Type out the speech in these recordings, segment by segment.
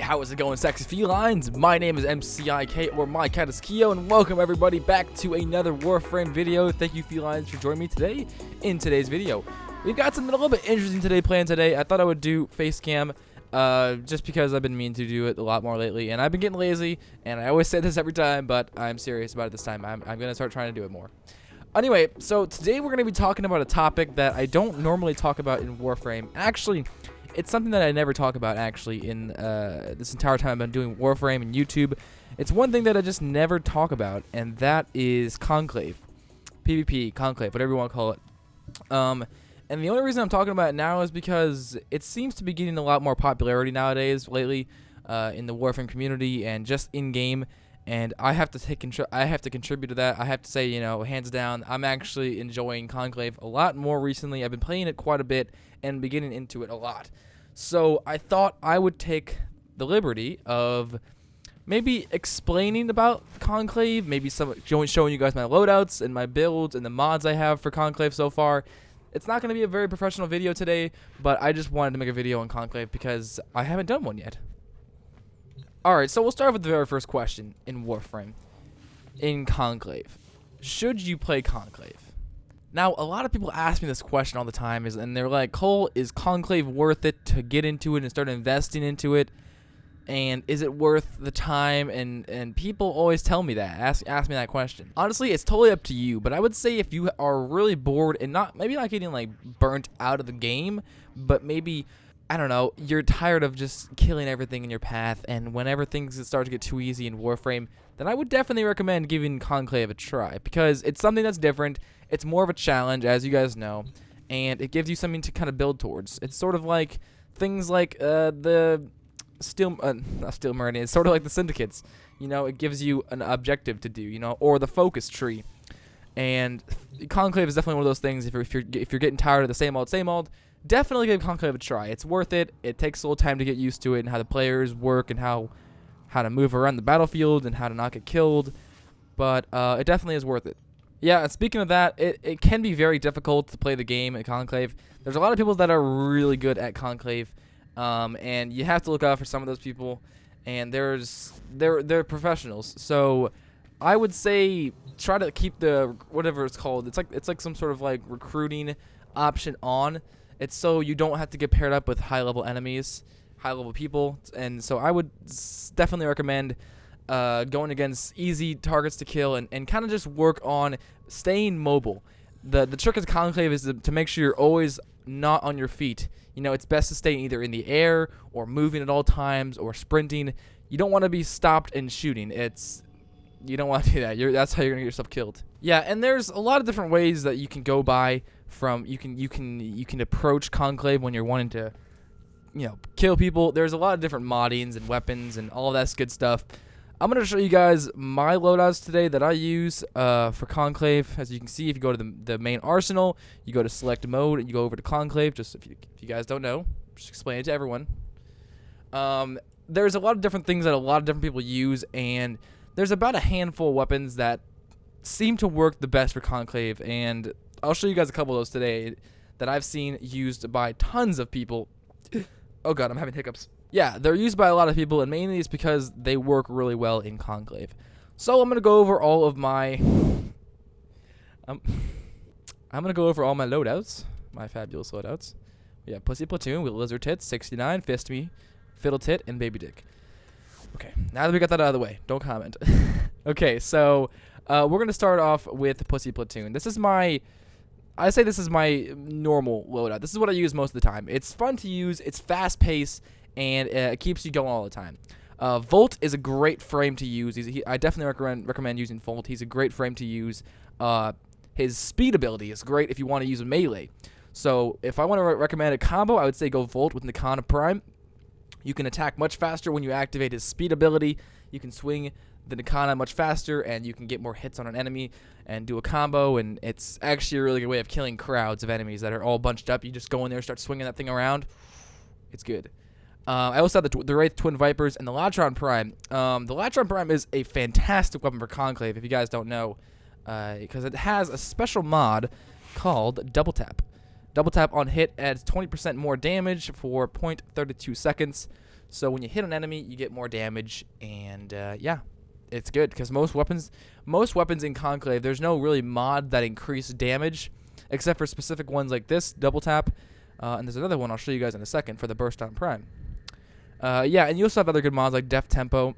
how is it going, sexy felines? My name is M.C.I.K, or my cat is Keo, and welcome everybody back to another Warframe video. Thank you, felines, for joining me today in today's video. We've got something a little bit interesting planned today. I thought I would do Facecam, just because I've been meaning to do it a lot more lately, and I've been getting lazy, and I always say this every time, but I'm serious about it this time. I'm going to start trying to do it more. Anyway, so today we're going to be talking about a topic that I don't normally talk about in Warframe. Actually, it's something that I never talk about, actually, in this entire time I've been doing Warframe and YouTube. It's one thing that I just never talk about, and that is Conclave. PvP, Conclave, whatever you want to call it. And the only reason I'm talking about it now is because it seems to be getting a lot more popularity nowadays, lately, in the Warframe community and just in-game. And I have to contribute to that. I have to say, you know, hands down, I'm actually enjoying Conclave a lot more recently. I've been playing it quite a bit and beginning into it a lot. So I thought I would take the liberty of maybe explaining about Conclave, maybe showing you guys my loadouts and my builds and the mods I have for Conclave so far. It's not going to be a very professional video today, but I just wanted to make a video on Conclave because I haven't done one yet. Alright, so we'll start with the very first question in Warframe. In Conclave, should you play Conclave? Now, a lot of people ask me this question all the time, and they're like, Cole, is Conclave worth it to get into it and start investing into it? And is it worth the time? And people always tell me that, ask me that question. Honestly, it's totally up to you, but I would say if you are really bored and maybe not getting like burnt out of the game, but maybe, I don't know, you're tired of just killing everything in your path, and whenever things start to get too easy in Warframe, then I would definitely recommend giving Conclave a try, because it's something that's different, it's more of a challenge, as you guys know, and it gives you something to kind of build towards. It's sort of like things like the not Steel Meridian, it's sort of like the Syndicates, you know, it gives you an objective to do, you know, or the focus tree, and Conclave is definitely one of those things. If you're getting tired of the same old, definitely give Conclave a try. It's worth it. It takes a little time to get used to it and how the players work and how to move around the battlefield and how to not get killed. But it definitely is worth it. Yeah, and speaking of that, it can be very difficult to play the game at Conclave. There's a lot of people that are really good at Conclave, and you have to look out for some of those people. And they're professionals. So I would say try to keep the whatever it's called. It's like some sort of like recruiting option on. It's so you don't have to get paired up with high-level enemies, high-level people, and so I would definitely recommend going against easy targets to kill and kind of just work on staying mobile. The trick of Conclave is to make sure you're always not on your feet. You know, it's best to stay either in the air or moving at all times or sprinting. You don't want to be stopped and shooting. You don't want to do that. That's how you're gonna get yourself killed. Yeah, and there's a lot of different ways that you can go by. You can approach Conclave when you're wanting to, you know, kill people. There's a lot of different moddings and weapons and all of that good stuff. I'm gonna show you guys my loadouts today that I use for Conclave. As you can see, if you go to the main arsenal, you go to select mode, and you go over to Conclave. Just if you guys don't know, just explain it to everyone. There's a lot of different things that a lot of different people use, and there's about a handful of weapons that seem to work the best for Conclave, and I'll show you guys a couple of those today that I've seen used by tons of people. Oh god, I'm having hiccups. Yeah, they're used by a lot of people, and mainly it's because they work really well in Conclave. So I'm gonna go over all of my I'm gonna go over all my loadouts, my fabulous loadouts. We have Pussy Platoon with Lizard Tits, 69, Fist Me, Fiddle Tit, and Baby Dick. Okay, now that we got that out of the way, don't comment. Okay, so we're going to start off with Pussy Platoon. This is my normal loadout. This is what I use most of the time. It's fun to use, it's fast-paced, and it keeps you going all the time. Volt is a great frame to use. I definitely recommend using Volt. He's a great frame to use. His speed ability is great if you want to use a melee. So if I want to recommend a combo, I would say go Volt with Soma Prime. You can attack much faster when you activate his speed ability. You can swing the Nikana much faster, and you can get more hits on an enemy and do a combo, and it's actually a really good way of killing crowds of enemies that are all bunched up. You just go in there, start swinging that thing around. It's good. I also have the Wraith Twin Vipers and the Latron Prime. The Latron Prime is a fantastic weapon for Conclave, if you guys don't know, because it has a special mod called Double Tap. Double Tap on hit adds 20% more damage for 0.32 seconds. So when you hit an enemy, you get more damage, and yeah, it's good because most weapons in Conclave, there's no really mod that increase damage, except for specific ones like this double tap, and there's another one I'll show you guys in a second for the Burst on Prime. Yeah, and you also have other good mods like Def Tempo.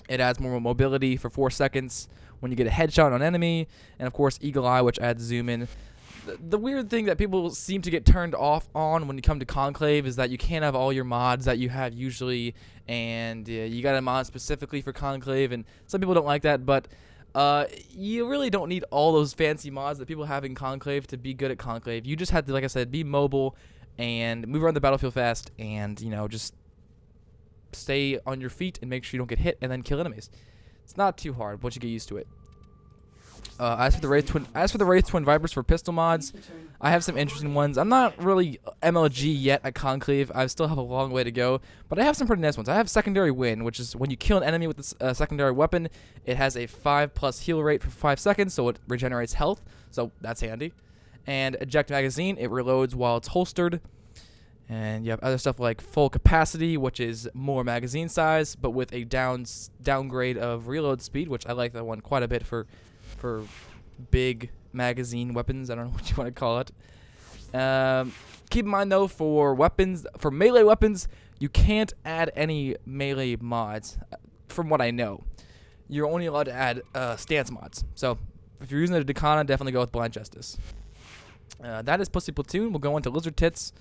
It adds more mobility for 4 seconds when you get a headshot on an enemy, and of course Eagle Eye, which adds zoom in. The weird thing that people seem to get turned off on when you come to Conclave is that you can't have all your mods that you have usually, and you got a mod specifically for Conclave, and some people don't like that, but you really don't need all those fancy mods that people have in Conclave to be good at Conclave. You just have to, like I said, be mobile and move around the battlefield fast, and just stay on your feet and make sure you don't get hit, and then kill enemies. It's not too hard once you get used to it. As for the Wraith Twin Vipers for pistol mods, I have some interesting ones. I'm not really MLG yet at Conclave. I still have a long way to go, but I have some pretty nice ones. I have Secondary Wind, which is when you kill an enemy with this secondary weapon, it has a 5+ heal rate for 5 seconds, so it regenerates health, so that's handy. And Eject Magazine, it reloads while it's holstered. And you have other stuff like Full Capacity, which is more magazine size, but with a downgrade of reload speed, which I like that one quite a bit for big magazine weapons. I don't know what you want to call it. Keep in mind though, for melee weapons, you can't add any melee mods. From what I know, you're only allowed to add stance mods. So if you're using the Dakana, definitely go with Blind Justice. That is Pussy Platoon. We'll go into Lizard Tits.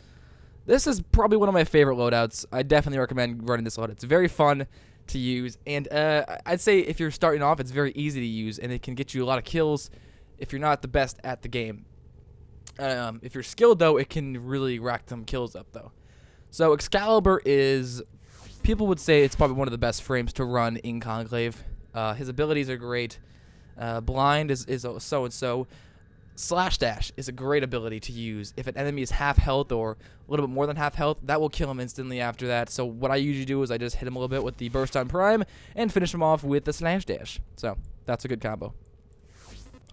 This is probably one of my favorite loadouts. I definitely recommend running this loadout. It's very fun to use, and I'd say if you're starting off, it's very easy to use, and it can get you a lot of kills if you're not the best at the game. If you're skilled, though, it can really rack them kills up, though. So Excalibur is, people would say it's probably one of the best frames to run in Conclave. His abilities are great. Blind is so-and-so. Slash Dash is a great ability to use. If an enemy is half health or a little bit more than half health, that will kill him instantly after that. So what I usually do is I just hit him a little bit with the Burst on Prime and finish him off with the Slash Dash. So that's a good combo.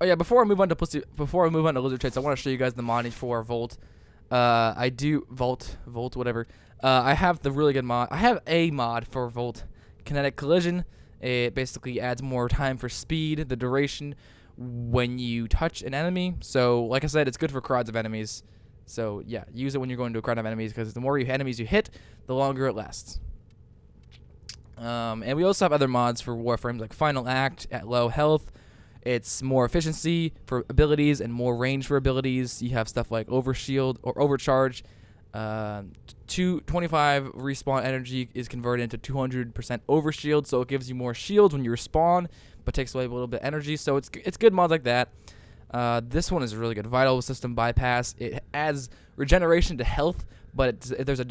Oh yeah, before I move on to Lizard Tits, I want to show you guys the modding for Volt. I do Volt, whatever. I have the really good mod. I have a mod for Volt, Kinetic Collision. It basically adds more time for speed, the duration when you touch an enemy. So like I said, it's good for crowds of enemies. So yeah, use it when you're going to a crowd of enemies, because the more enemies you hit, the longer it lasts. And we also have other mods for Warframes, like Final Act at low health. It's more efficiency for abilities and more range for abilities. You have stuff like Overshield or Overcharge. 25 respawn energy is converted into 200% Overshield, so it gives you more shields when you respawn, but takes away a little bit of energy. So it's good mods like that. This one is really good. Vital System Bypass. It adds regeneration to health, but there's a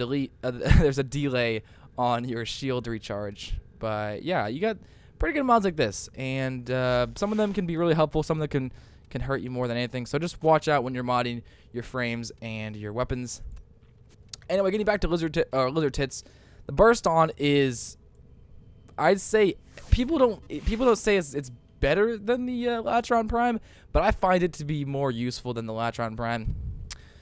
delay on your shield recharge. But yeah, you got pretty good mods like this, and some of them can be really helpful. Some of them can hurt you more than anything. So just watch out when you're modding your frames and your weapons. Anyway, getting back to Lizard Tits, the Burst On is, I'd say, people don't say it's better than the Latron Prime, but I find it to be more useful than the Latron Prime.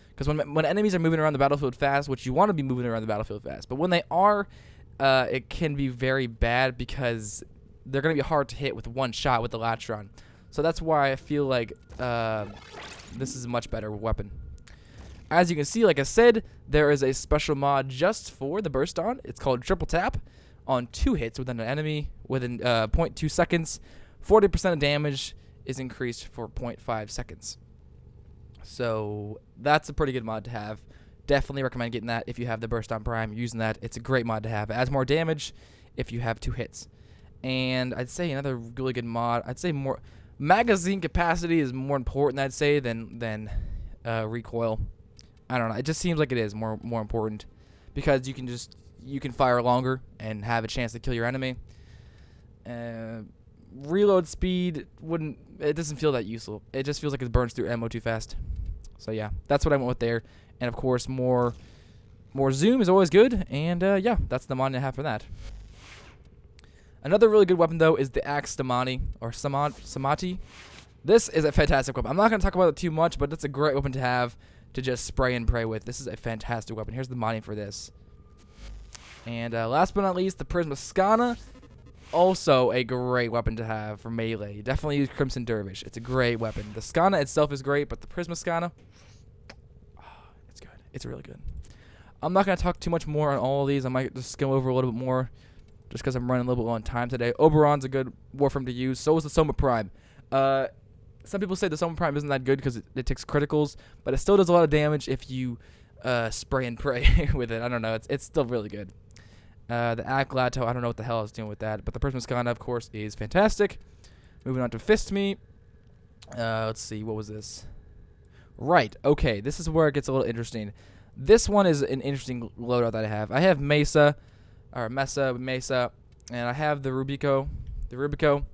Because when enemies are moving around the battlefield fast, which you want to be moving around the battlefield fast, but when they are, it can be very bad because they're going to be hard to hit with one shot with the Latron. So that's why I feel like this is a much better weapon. As you can see, like I said, there is a special mod just for the Burst On. It's called Triple Tap. On 2 hits within an enemy within 0.2 seconds, 40% of damage is increased for 0.5 seconds. So that's a pretty good mod to have. Definitely recommend getting that if you have the Burst On Prime. Using that, it's a great mod to have. It adds more damage if you have 2 hits. And I'd say another really good mod, I'd say more magazine capacity is more important, I'd say, than recoil. I don't know. It just seems like it is more important, because you can fire longer and have a chance to kill your enemy. Reload speed it doesn't feel that useful. It just feels like it burns through ammo too fast. So yeah, that's what I went with there. And of course, more zoom is always good. And yeah, that's the mod I have for that. Another really good weapon though is the Axe Stamati or Samati. This is a fantastic weapon. I'm not going to talk about it too much, but it's a great weapon to have to just spray and pray with. This is a fantastic weapon. Here's the modding for this. And last but not least, the Prismascana. Also a great weapon to have for melee. Definitely use Crimson Dervish. It's a great weapon. The Skana itself is great, but the Prismascana, it's good. It's really good. I'm not going to talk too much more on all of these. I might just skim over a little bit more just because I'm running a little bit low on time today. Oberon's a good Warframe to use. So is the Soma Prime. Some people say the Soma Prime isn't that good because it takes criticals, but it still does a lot of damage if you spray and pray with it. I don't know. It's still really good. The Aclato, I don't know what the hell I was doing with that, but the Prismascana, of course, is fantastic. Moving on to Fist Me. Let's see, what was this? Right, okay, this is where it gets a little interesting. This one is an interesting loadout that I have. I have Mesa, and I have the Rubico,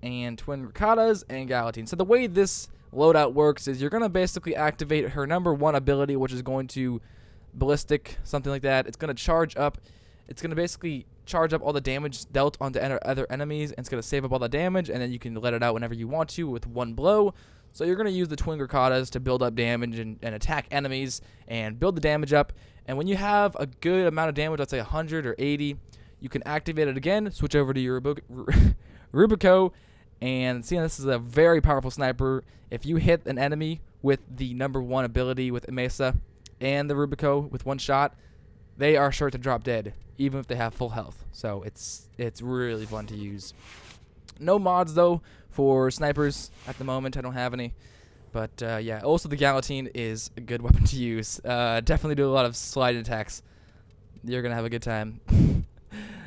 and Twin Ricatas, and Galatine. So the way this loadout works is you're going to basically activate her #1 ability, which is going to Ballistic, something like that. It's going to charge up. It's going to basically charge up all the damage dealt onto other enemies, and it's going to save up all the damage, and then you can let it out whenever you want to with one blow. So you're going to use the Twin Ricatas to build up damage and attack enemies and build the damage up. And when you have a good amount of damage, let's say 100 or 80, you can activate it again, switch over to your Rubico, and see, this is a very powerful sniper. If you hit an enemy with the #1 ability with Mesa and the Rubico with one shot, they are sure to drop dead, even if they have full health. So it's really fun to use. No mods, though, for snipers at the moment. I don't have any. But, yeah, also the Galatine is a good weapon to use. Definitely do a lot of sliding attacks. You're going to have a good time.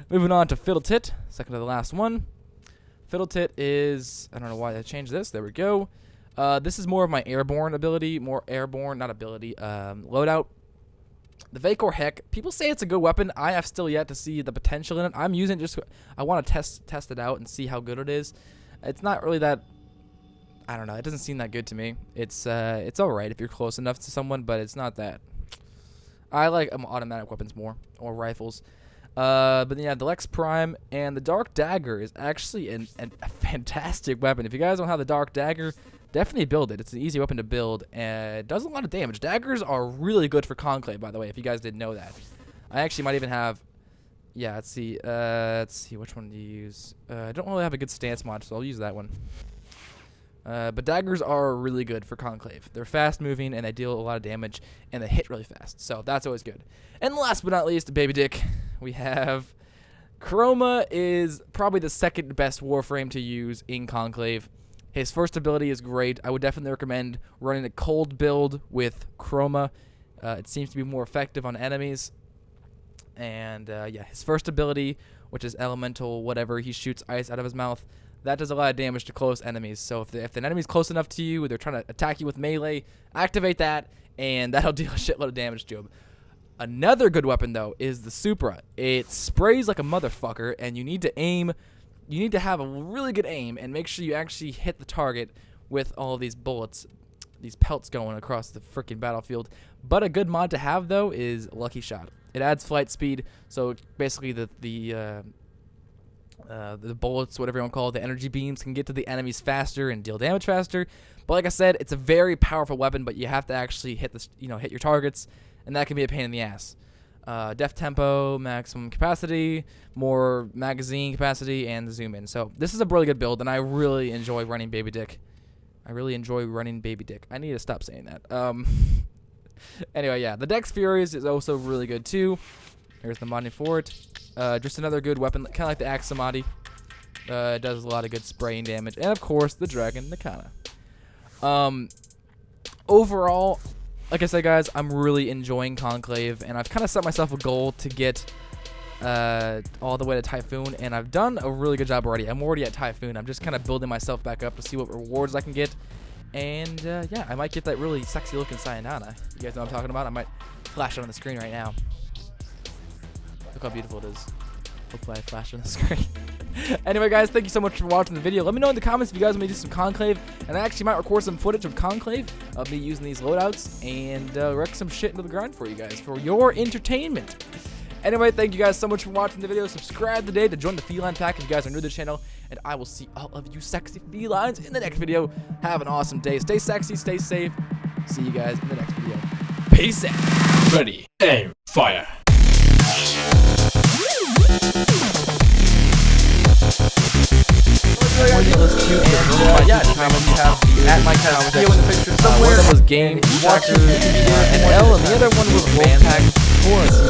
Moving on to Fiddletit, second to the last one. Fiddletit is, I don't know why I changed this. There we go. This is more of my airborne ability, loadout. The Vacor Heck, people say it's a good weapon. I have still yet to see the potential in it. I'm using it just, I want to test it out and see how good it is. It's not really that, I don't know, it doesn't seem that good to me. It's alright if you're close enough to someone, but it's not that. I like automatic weapons more, or rifles. But then, yeah, the Lex Prime and the Dark Dagger is actually a fantastic weapon. If you guys don't have the Dark Dagger, definitely build it. It's an easy weapon to build, and it does a lot of damage. Daggers are really good for Conclave, by the way, if you guys didn't know that. I actually might even have, yeah, let's see, which one to use. I don't really have a good stance mod, so I'll use that one. But daggers are really good for Conclave. They're fast moving, and they deal a lot of damage, and they hit really fast, so that's always good. And last but not least, Baby Dick, we have Chroma is probably the second best Warframe to use in Conclave. His first ability is great. I would definitely recommend running a cold build with Chroma. It seems to be more effective on enemies. And, yeah, his first ability, which is elemental whatever, he shoots ice out of his mouth. That does a lot of damage to close enemies. So if an enemy's close enough to you, they're trying to attack you with melee, activate that, and that'll deal a shitload of damage to him. Another good weapon, though, is the Supra. It sprays like a motherfucker, and you need to aim. You need to have a really good aim and make sure you actually hit the target with all of these bullets, these pelts going across the freaking battlefield. But a good mod to have, though, is Lucky Shot. It adds flight speed, so basically the bullets, whatever you want to call it, the energy beams can get to the enemies faster and deal damage faster. But like I said, it's a very powerful weapon, but you have to actually hit hit your targets, and that can be a pain in the ass. Def tempo, maximum capacity, more magazine capacity, and the zoom in. So this is a really good build, and I really enjoy running Baby Dick. I need to stop saying that. Anyway, yeah, the Dex Furies is also really good too. Here's the modding for it. Just another good weapon, kind of like the Axamati. It does a lot of good spraying damage, and of course the Dragon Nakana. Overall, like I said, guys, I'm really enjoying Conclave, and I've kind of set myself a goal to get all the way to Typhoon, and I've done a really good job already. I'm already at Typhoon. I'm just kind of building myself back up to see what rewards I can get, and yeah, I might get that really sexy looking Cyanana. You guys know what I'm talking about? I might flash it on the screen right now. Look how beautiful it is. Hopefully I flash on the screen. Anyway, guys, thank you so much for watching the video. Let me know in the comments if you guys want me to do some Conclave, and I actually might record some footage of Conclave of me using these loadouts and wreck some shit into the grind for you guys for your entertainment. Anyway, thank you guys so much for watching the video. Subscribe today to join the feline pack if you guys are new to the channel, and I will see all of you sexy felines in the next video. Have an awesome day. Stay sexy, stay safe. See you guys in the next video. Peace out. Ready, aim, fire. that. Comments have at my Video in the picture somewhere. One of them was game, Tractor, and L, and the other one was Wolfpack Forest.